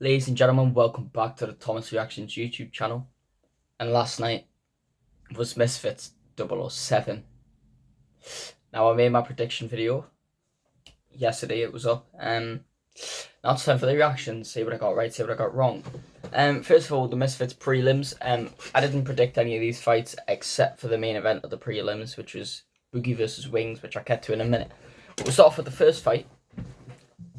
Ladies and gentlemen, welcome back to the Thomas Reactions YouTube channel. And last night was Misfits 007. Now I made my prediction video yesterday, it was up. Now it's time for the reactions, see what I got right, see what I got wrong. First of all, the Misfits prelims. I didn't predict any of these fights except for the main event of the prelims, which was Boogie versus Wings, which I'll get to in a minute. But we'll start off with the first fight.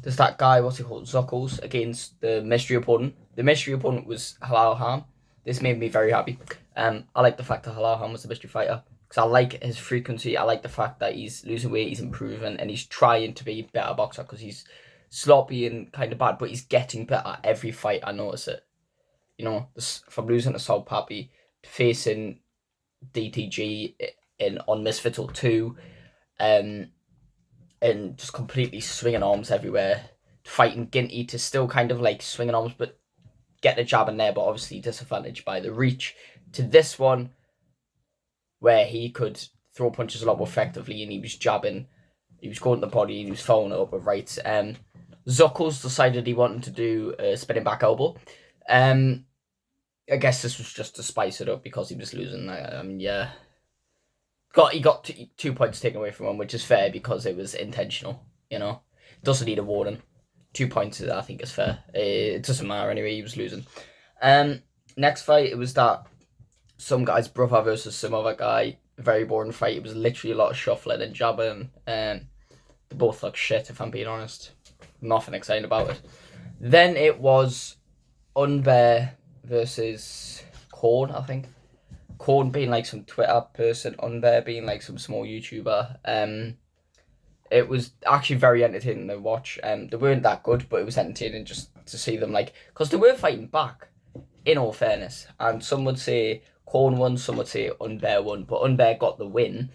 There's that guy, what's he called, Zuckles, against the mystery opponent. The mystery opponent was Halal Ham. This made me very happy. I like the fact that Halal Ham was the mystery fighter, because I like his frequency. I like the fact that he's losing weight, he's improving, and he's trying to be a better boxer, because he's sloppy and kind of bad, but he's getting better every fight. I notice it. You know, from losing to Sol Pappy to facing DTG on Misfits 2, and just completely swinging arms everywhere, fighting Ginty to still kind of like swinging arms, but get the jab in there, but obviously disadvantaged by the reach, to this one, where he could throw punches a lot more effectively, and he was jabbing, he was going to the body, and he was following it up with rights. Zuckles decided he wanted to do a spinning back elbow. I guess this was just to spice it up because he was losing. Yeah. He got 2 points taken away from him, which is fair because it was intentional, you know. Doesn't need a warning. 2 points, I think, is fair. It doesn't matter anyway, he was losing. Next fight, it was that some guy's brother versus some other guy. Very boring fight. It was literally a lot of shuffling and jabbing. They both look shit, if I'm being honest. Nothing exciting about it. Then it was Unbear versus Korn, I think. Korn being like some Twitter person, Unbear being like some small YouTuber. It was actually very entertaining to watch. They weren't that good, but it was entertaining just to see them, like, because they were fighting back, in all fairness. And some would say Korn won, some would say Unbear won, but Unbear got the win.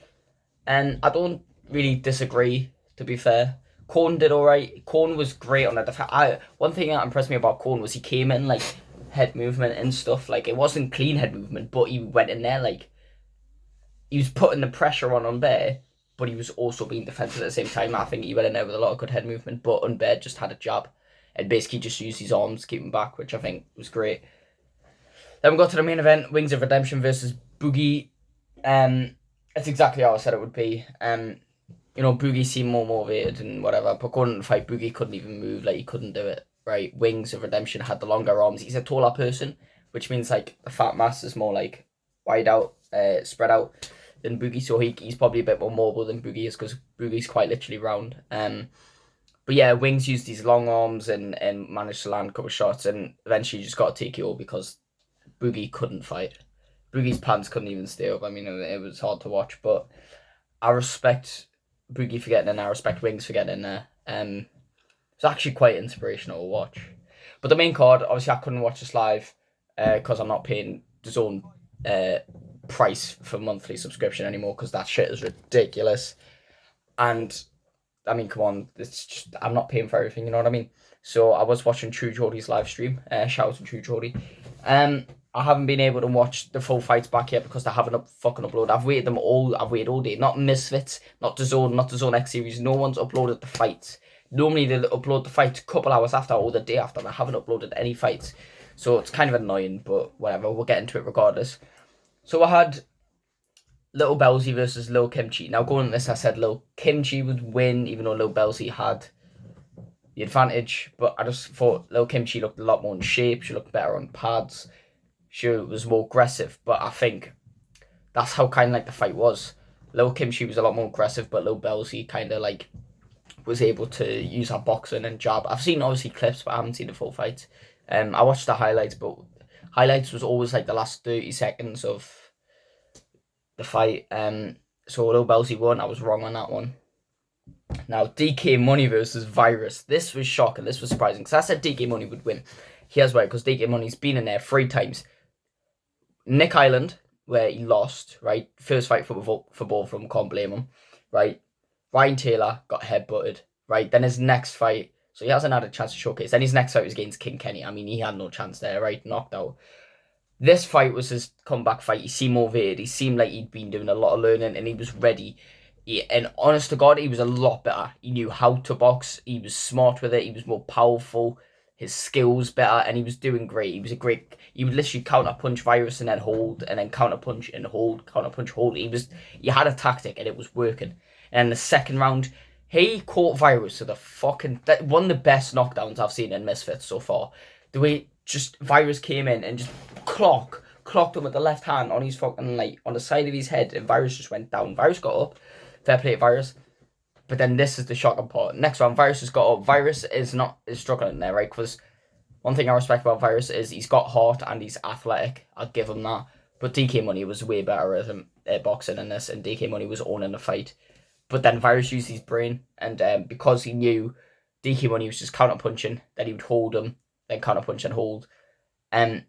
And I don't really disagree, to be fair. Korn did alright. Korn was great on the defense. One thing that impressed me about Korn was he came in like head movement and stuff. Like, it wasn't clean head movement, but he went in there like he was putting the pressure on Unbear, but he was also being defensive at the same time. I think he went in there with a lot of good head movement, but Unbear just had a jab and basically just used his arms to keep him back, which I think was great. Then we got to the main event, Wings of Redemption versus Boogie. It's exactly how I said it would be. You know, Boogie seemed more motivated and whatever, but going into the fight, Boogie couldn't even move, like, he couldn't do it, right? Wings of Redemption had the longer arms. He's a taller person, which means, like, the fat mass is more, like, wide out, spread out than Boogie, so he's probably a bit more mobile than Boogie is, because Boogie's quite literally round. But yeah, Wings used these long arms and managed to land a couple of shots, and eventually just got a TKO because Boogie couldn't fight. Boogie's pants couldn't even stay up. I mean, it was hard to watch, but I respect Boogie for getting in there. I respect Wings for getting in there. It's actually quite inspirational to watch. But the main card, obviously I couldn't watch this live because I'm not paying DAZN price for monthly subscription anymore, because that shit is ridiculous. And I mean, come on, it's just, I'm not paying for everything, you know what I mean? So I was watching True Geordie's live stream. Shout out to True Geordie. I haven't been able to watch the full fights back yet because they haven't fucking uploaded. I've waited all day. Not Misfits, not DAZN X series. No one's uploaded the fights. Normally they upload the fights a couple hours after or the day after. They haven't uploaded any fights. So it's kind of annoying, but whatever. We'll get into it regardless. So I had Little Belzy versus Lil Kimchi. Now going into this, I said Lil Kimchi would win, even though Lil Belzy had the advantage. But I just thought Lil Kimchi looked a lot more in shape. She looked better on pads. She was more aggressive, but I think that's how kind of like the fight was. Lil Kimchi was a lot more aggressive, but Lil Belzy kind of like was able to use her boxing and jab. I've seen obviously clips, but I haven't seen the full fight. I watched the highlights, but highlights was always like the last 30 seconds of the fight. So Lil Belzy won. I was wrong on that one. Now DK Money versus Virus. This was shocking. This was surprising because I said DK Money would win. Here's why, because DK Money's been in there 3 times. Nick Island, where he lost, right? First fight for both of them, can't blame him, right? Ryan Taylor got headbutted, right? Then his next fight, so he hasn't had a chance to showcase. Then his next fight was against King Kenny. I mean, he had no chance there, right? Knocked out. This fight was his comeback fight. He seemed motivated. He seemed like he'd been doing a lot of learning, and he was ready. And honest to God, he was a lot better. He knew how to box. He was smart with it. He was more powerful. his skills better, and he was doing great. He would literally counter punch Virus and then hold, and then counter punch and hold, counter punch, hold. He had a tactic and it was working. And in the second round, he caught Virus to the one of the best knockdowns I've seen in Misfits so far. The way just Virus came in and just clocked him with the left hand on his fucking on the side of his head, and Virus just went down. Virus got up. Fair play to Virus. But then this is the shocking part. Next one, Virus has got up. Virus is struggling there, right? Because one thing I respect about Virus is he's got heart and he's athletic. I'll give him that. But DK Money was way better at boxing in this, and DK Money was owning the fight. But then Virus used his brain, and because he knew DK Money was just counter punching, then he would hold him, then counter punch and hold. And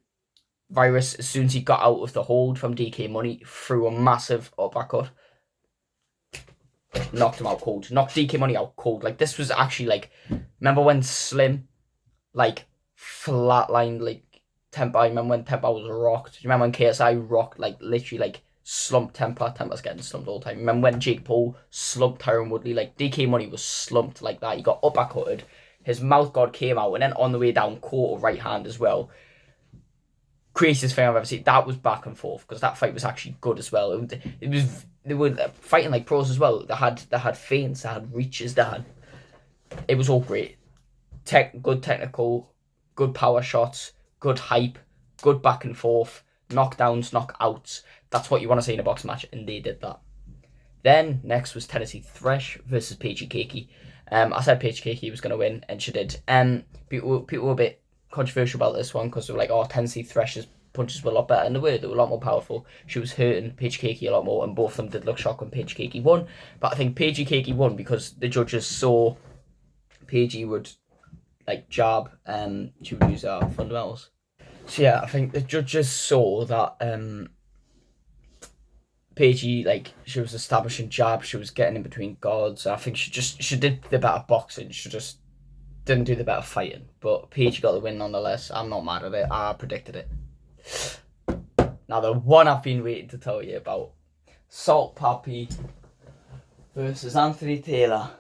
Virus, as soon as he got out of the hold from DK Money, threw a massive uppercut. Knocked him out cold. Knocked DK Money out cold. Like, this was actually, remember when Slim, flatlined, Tempa? Remember when Tempa was rocked? Do you remember when KSI rocked, literally, slumped Tempa? Tempa's getting slumped all the time. Remember when Jake Paul slumped Tyron Woodley? DK Money was slumped like that. He got uppercutted. His mouth guard came out, and then on the way down, caught a right hand as well. Craziest thing I've ever seen. That was back and forth, because that fight was actually good as well. They were fighting like pros as well. They had feints, they had reaches, it was all great. Good technical, good power shots, good hype, good back and forth, knockdowns, knockouts. That's what you want to see in a boxing match, and they did that. Then next was Tennessee Thresh versus Paige Keiki. I said Paige Keiki was going to win, and she did. People were a bit controversial about this one, because they were like, oh, Tennessee Thresh's punches were a lot better, and they were a lot more powerful. She was hurting Paige Keiki a lot more, and both of them did look shocked when Paige Keiki won. But I think Paige Keiki won because the judges saw Paige would jab, and she would use her fundamentals. So yeah, I think the judges saw that Paige, she was establishing jab, she was getting in between guards. I think she did the better boxing, she just didn't do the better fighting. But Paige got the win nonetheless. I'm not mad at it. I predicted it. Now, the one I've been waiting to tell you about. Salt Papi versus Anthony Taylor.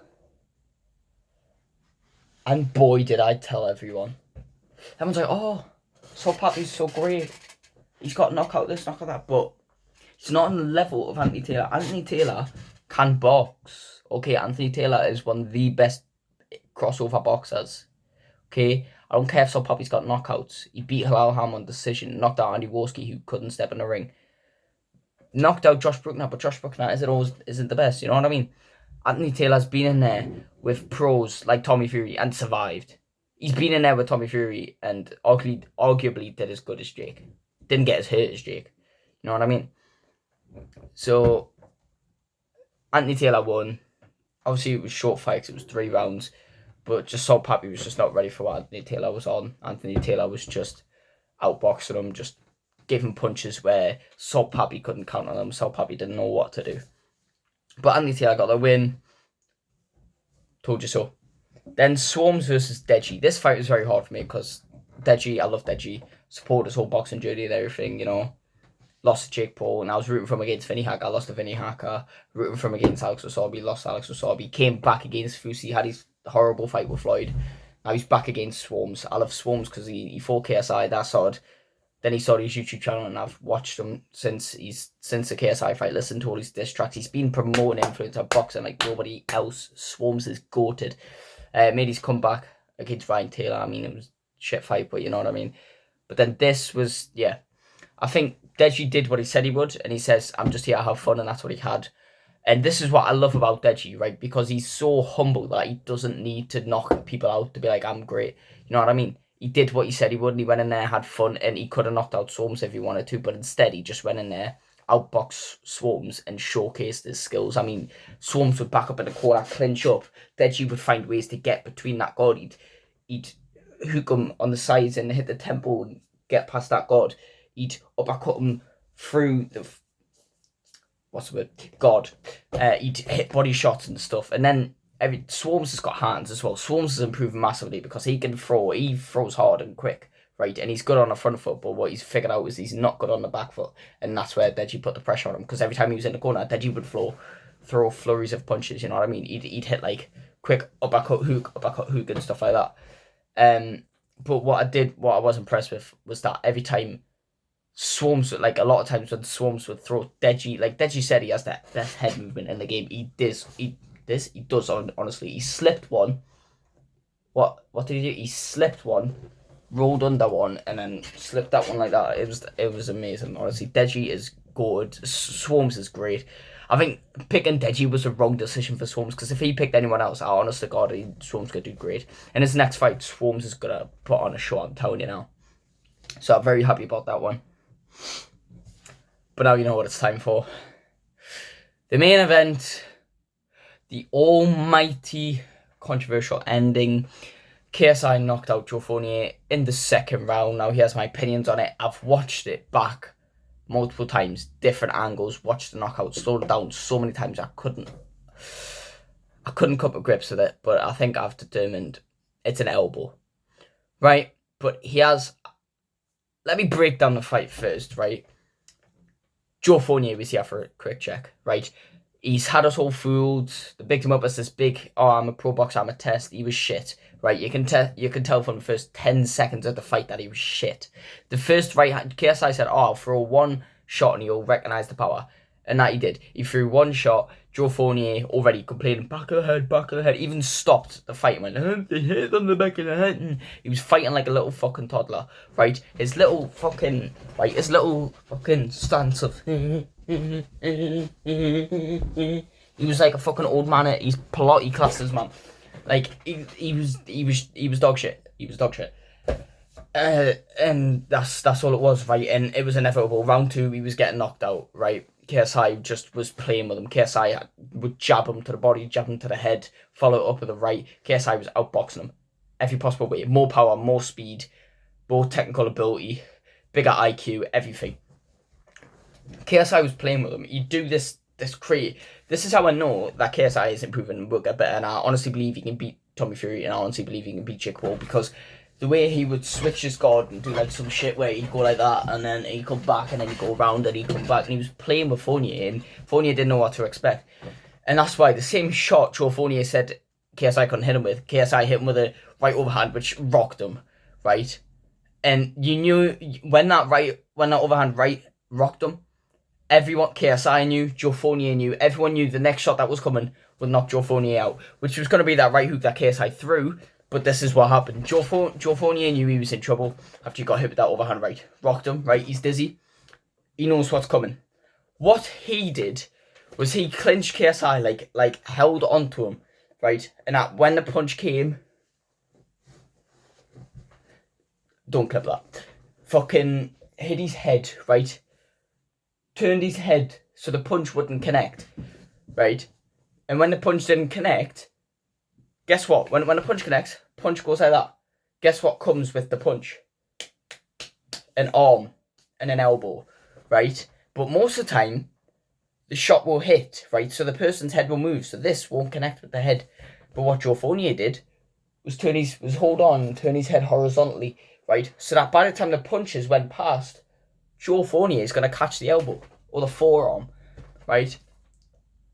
And boy, did I tell everyone. Everyone's like, oh, Salt Papi's so great. He's got knockout this, knockout that. But he's not on the level of Anthony Taylor. Anthony Taylor can box. Okay, Anthony Taylor is one of the best crossover boxers. Okay, I don't care if Salt Papi's got knockouts. He beat Halal Ham on decision. Knocked out Andy Worski, who couldn't step in the ring. Knocked out Josh Bruckner, but Josh Bruckner isn't the best. You know what I mean? Anthony Taylor's been in there with pros like Tommy Fury and survived. He's been in there with Tommy Fury and arguably did as good as Jake. Didn't get as hurt as Jake. You know what I mean? So Anthony Taylor won. Obviously, it was short fights. It was 3 rounds. But just Salt Papi was just not ready for what Anthony Taylor was on. Anthony Taylor was just outboxing him, just giving punches where Salt Papi couldn't count on him. Salt Papi didn't know what to do. But Anthony Taylor got the win. Told you so. Then Swarms versus Deji. This fight was very hard for me because Deji, I love Deji. Support his whole boxing journey and everything, you know. Lost to Jake Paul, and I was rooting for him against Vinny Hacker. Lost to Vinny Hacker. Rooting for him against Alex Wasabi. Lost to Alex Wasabi. Came back against Fusi. Had his horrible fight with Floyd. Now he's back against Swarms. I love Swarms because he fought KSI. That's odd. Then he started his YouTube channel, and I've watched him since the KSI fight. Listened to all his diss tracks. He's been promoting influencer boxing like nobody else. Swarms is goated. Made his comeback against Ryan Taylor. I mean, it was a shit fight, but you know what I mean. But then this was, yeah. I think Deji did what he said he would, and he says, I'm just here to have fun, and that's what he had. And this is what I love about Deji, right? Because he's so humble that he doesn't need to knock people out to be like, I'm great. You know what I mean? He did what he said he would, and he went in there, had fun, and he could have knocked out Swarms if he wanted to, but instead he just went in there, outboxed Swarms, and showcased his skills. I mean, Swarms would back up in the corner, clinch up. Deji would find ways to get between that guard. He'd hook him on the sides and hit the temple and get past that guard. He'd uppercut him through the guard. He'd hit body shots and stuff. And then Swarms has got hands as well. Swarms has improved massively because he can throw. He throws hard and quick, right? And he's good on the front foot, but what he's figured out is he's not good on the back foot. And that's where Deji put the pressure on him, because every time he was in the corner, Deji would throw flurries of punches, you know what I mean? He'd hit like quick uppercut hook and stuff like that. But what I was impressed with was that every time Swarms, like a lot of times when Swarms would throw Deji, like Deji said, he has that best head movement in the game. He does honestly. He slipped one. What did he do? He slipped one, rolled under one, and then slipped that one like that. It was amazing. Honestly, Deji is good. Swarms is great. I think picking Deji was a wrong decision for Swarms, because if he picked anyone else, honest to God, Swarms could do great. In his next fight, Swarms is gonna put on a show. I'm telling you now. So I'm very happy about that one. But now you know what it's time for. The main event, the almighty controversial ending. KSI knocked out Joe Fournier in the second round. Now he has my opinions on it. I've watched it back multiple times, different angles, watched the knockout, slowed it down so many times I couldn't come to grips with it. But I think I've determined it's an elbow, right? But he has. Let me break down the fight first, right? Joe Fournier was here for a quick check, right? He's had us all fooled. They picked him up as this big, oh, I'm a pro boxer, I'm a test. He was shit, right? You can tell from the first 10 seconds of the fight that he was shit. The first right hand, KSI said, oh, I'll throw one shot and you'll recognise the power. And that he did. He threw one shot. Joe Fournier already complaining, back of the head, even stopped the fight and went, they hit on the back of the head. And he was fighting like a little fucking toddler, right? His little fucking stance of, he was like a fucking old man at his Pilates classes, man. Like, he was dog shit. He was dog shit. And that's all it was, right? And it was inevitable. Round 2, he was getting knocked out, right? KSI just was playing with him. KSI would jab him to the body, jab him to the head, follow it up with a right. KSI was outboxing him every possible way. More power, more speed, more technical ability, bigger IQ, everything. KSI was playing with him. He'd do this create. This is how I know that KSI is improving and will get better. And I honestly believe he can beat Tommy Fury, and I honestly believe he can beat Jake Paul, because the way he would switch his guard and do like some shit where he'd go like that and then he'd come back and then he'd go around and he'd come back, and he was playing with Fournier and Fournier didn't know what to expect. And that's why the same shot Joe Fournier said KSI couldn't hit him with, KSI hit him with a right overhand which rocked him, right? And you knew when that overhand right rocked him, everyone, KSI knew, Joe Fournier knew, everyone knew the next shot that was coming would knock Joe Fournier out, which was going to be that right hook that KSI threw. But this is what happened. Joe Fournier knew he was in trouble after he got hit with that overhand right. Rocked him, right? He's dizzy. He knows what's coming. What he did was he clinched KSI, like held onto him, right? And that when the punch came, don't clip that. Fucking hit his head, right? Turned his head so the punch wouldn't connect, right? And when the punch didn't connect, guess what? When the punch connects, punch goes like that. Guess what comes with the punch? An arm and an elbow, right? But most of the time, the shot will hit, right? So the person's head will move, so this won't connect with the head. But what Joe Fournier did was hold on and turn his head horizontally, right? So that by the time the punches went past, Joe Fournier is going to catch the elbow or the forearm, right?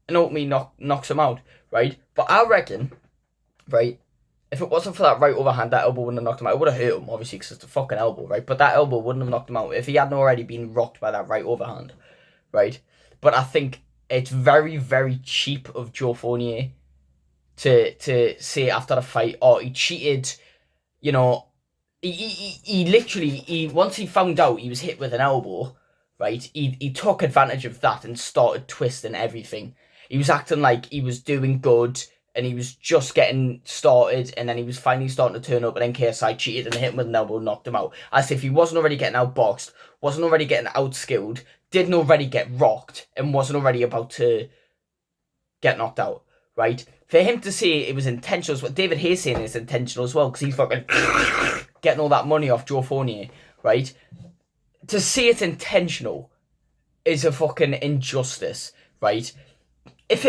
And ultimately knocks him out, right? But I reckon, right, if it wasn't for that right overhand, that elbow wouldn't have knocked him out. It would have hurt him, obviously, because it's a fucking elbow, right? But that elbow wouldn't have knocked him out if he hadn't already been rocked by that right overhand, right? But I think it's very, very cheap of Joe Fournier to say after the fight, oh, he cheated, you know. He literally, once he found out he was hit with an elbow, right, he took advantage of that and started twisting everything. He was acting like he was doing good and he was just getting started, and then he was finally starting to turn up, and then KSI cheated and hit him with an elbow and knocked him out. As if he wasn't already getting outboxed, wasn't already getting outskilled, didn't already get rocked, and wasn't already about to get knocked out, right? For him to say it was intentional, what David Hayes saying is intentional as well, because he's fucking getting all that money off Joe Fournier, right? To say it's intentional is a fucking injustice, right? If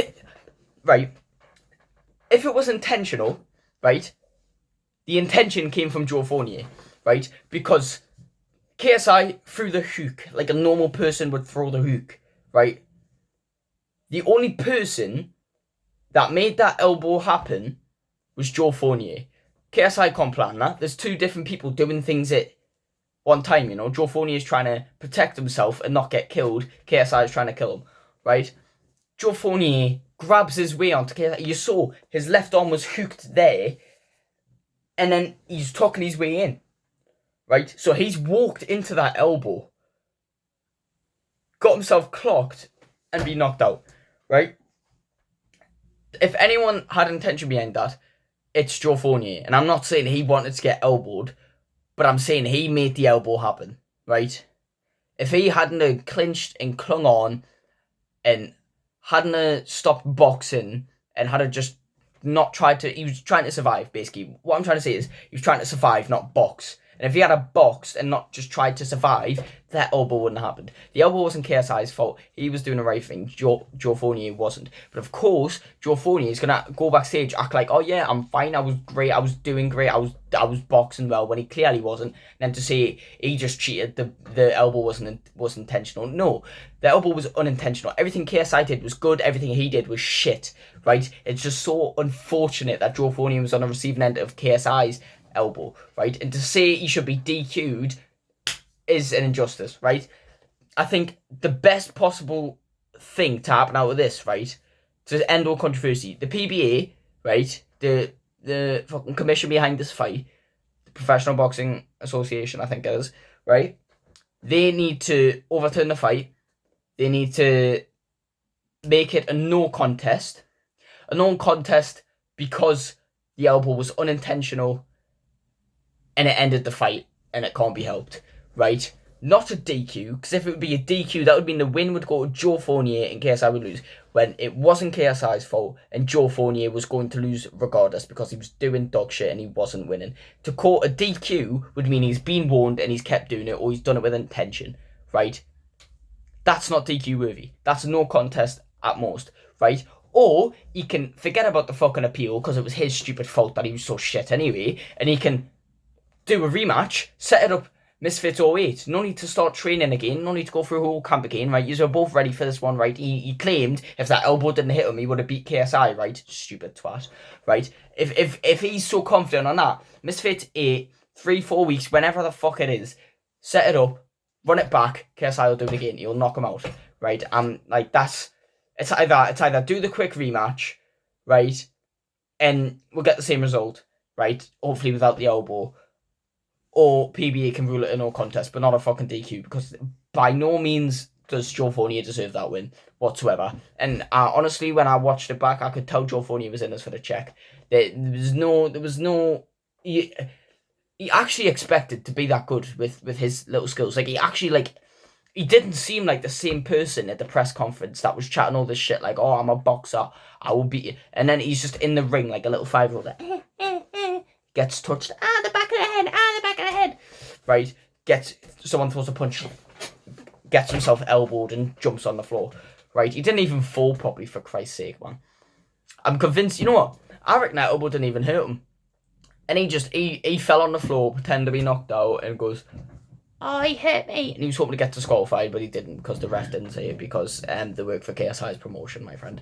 it was intentional, right, the intention came from Joe Fournier, right? Because KSI threw the hook like a normal person would throw the hook, right? The only person that made that elbow happen was Joe Fournier. KSI can't plan that. There's two different people doing things at one time, you know. Joe Fournier is trying to protect himself and not get killed. KSI is trying to kill him, right? Joe Fournier grabs his way onto KSI. You saw his left arm was hooked there, and then he's tucking his way in, right? So he's walked into that elbow, got himself clocked, and be knocked out, right? If anyone had intention behind that, it's Joe Fournier. And I'm not saying he wanted to get elbowed, but I'm saying he made the elbow happen, right? If he hadn't clinched and clung on and hadn't stopped boxing and had just not tried to... He was trying to survive, basically. What I'm trying to say is he was trying to survive, not box. And if he had boxed and not just tried to survive, that elbow wouldn't have happened. The elbow wasn't KSI's fault. He was doing the right thing. Joe Fournier wasn't. But of course, Joe Fournier is going to go backstage, act like, oh yeah, I'm fine, I was great, I was doing great, I was boxing well, when he clearly wasn't. And then to say he just cheated, the elbow wasn't intentional. No, the elbow was unintentional. Everything KSI did was good, everything he did was shit, right? It's just so unfortunate that Joe Fournier was on the receiving end of KSI's elbow, right? And to say he should be DQ'd is an injustice, right? I think the best possible thing to happen out of this, right, to end all controversy, the PBA, right, the fucking commission behind this fight, the Professional Boxing Association, I think it is, right, they need to overturn the fight. They need to make it a no contest because the elbow was unintentional and it ended the fight, and it can't be helped, right? Not a DQ, because if it would be a DQ, that would mean the win would go to Joe Fournier and KSI would lose, when it wasn't KSI's fault, and Joe Fournier was going to lose regardless, because he was doing dog shit and he wasn't winning. To call a DQ would mean he's been warned and he's kept doing it, or he's done it with intention, right? That's not DQ worthy. That's no contest at most, right? Or he can forget about the fucking appeal, because it was his stupid fault that he was so shit anyway, and he can do a rematch, set it up Misfits 08. No need to start training again, no need to go through a whole camp again, right? You're both ready for this one, right? He claimed if that elbow didn't hit him, he would have beat KSI, right? Stupid twat, right? If he's so confident on that, Misfits 8, 3-4 weeks, whenever the fuck it is, set it up, run it back, KSI will do it again, he'll knock him out, right? Like, it's either do the quick rematch, right, and we'll get the same result, right? Hopefully without the elbow, or PBA can rule it a no contest, but not a fucking DQ, because by no means does Joe Fournier deserve that win whatsoever. And honestly, when I watched it back, I could tell Joe Fournier was in this for the check. There was no. He actually expected to be that good with his little skills. Like, he didn't seem like the same person at the press conference that was chatting all this shit like, oh, I'm a boxer, I will beat you. And then he's just in the ring like a little 5-year-old. Gets touched, the back of the head, right? Someone throws a punch, gets himself elbowed and jumps on the floor, right? He didn't even fall properly, for Christ's sake, man. I'm convinced, you know what? I reckon that elbow didn't even hurt him. And he fell on the floor, pretended to be knocked out, and goes, oh, he hit me. And he was hoping to get disqualified, but he didn't, because the ref didn't say it, because they work for KSI's promotion, my friend.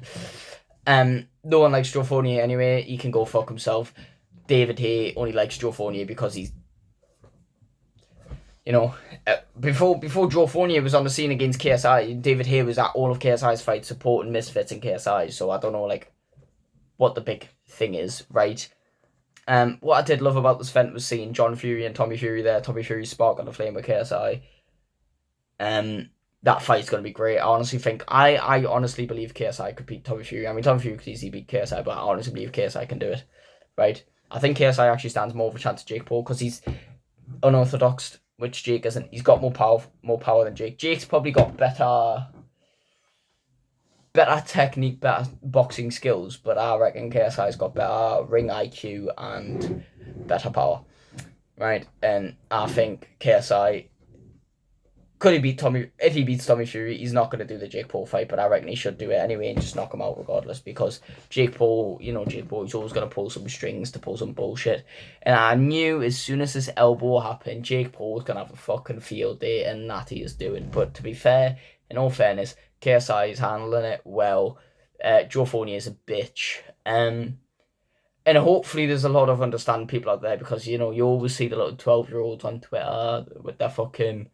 No one likes Joe Fournier anyway. He can go fuck himself. David Hay only likes Joe Fournier because he's, you know, before Joe Fournier was on the scene against KSI, David Hay was at all of KSI's fights supporting Misfits and KSI, so I don't know, like, what the big thing is, right? What I did love about this event was seeing John Fury and Tommy Fury there. Tommy Fury spark on the flame with KSI. That fight's going to be great. I honestly believe KSI could beat Tommy Fury. I mean, Tommy Fury could easily beat KSI, but I honestly believe KSI can do it, right? I think KSI actually stands more of a chance to Jake Paul because he's unorthodox, which Jake isn't. He's got more power than Jake. Jake's probably got better technique, better boxing skills, but I reckon KSI's got better ring IQ and better power, right? And I think KSI, could he beat Tommy? If he beats Tommy Fury, he's not going to do the Jake Paul fight, but I reckon he should do it anyway and just knock him out regardless, because Jake Paul, he's always going to pull some strings to pull some bullshit. And I knew as soon as this elbow happened, Jake Paul was going to have a fucking field day, and that he is doing. But to be fair, in all fairness, KSI is handling it well. Joe Fournier is a bitch. And hopefully there's a lot of understanding people out there, because, you know, you always see the little 12-year-olds on Twitter with their fucking,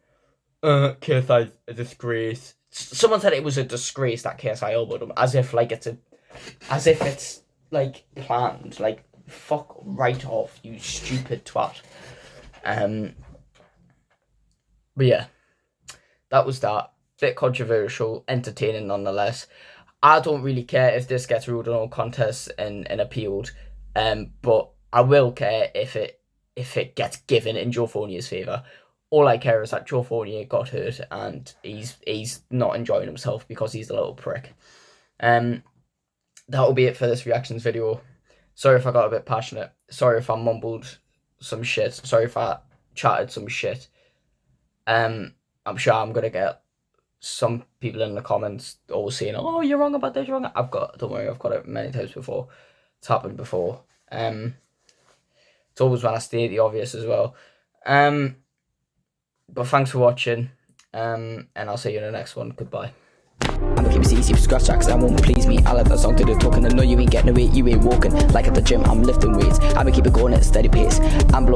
KSI a disgrace. Someone said it was a disgrace that KSI elbowed him, as if it's like planned. Like, fuck right off, you stupid twat. But yeah, that was that. Bit controversial, entertaining nonetheless. I don't really care if this gets ruled in all contests and appealed, but I will care if it gets given in Joe Fournier's favour. All I care is that Joe Fournier got hurt and he's not enjoying himself because he's a little prick. That will be it for this reactions video. Sorry if I got a bit passionate. Sorry if I mumbled some shit. Sorry if I chatted some shit. I'm sure I'm gonna get some people in the comments all saying, "Oh, you're wrong about this, you're wrong." Don't worry, I've got it many times before. It's happened before. It's always when I state the obvious as well. But thanks for watching. And I'll see you in the next one. Goodbye. I'ma keep it easy, scratch tracks, that won't please me. I let that song do the talking. I know you ain't getting away, you ain't walking. Like at the gym, I'm lifting weights. I'ma keep it going at a steady pace. I'm blowing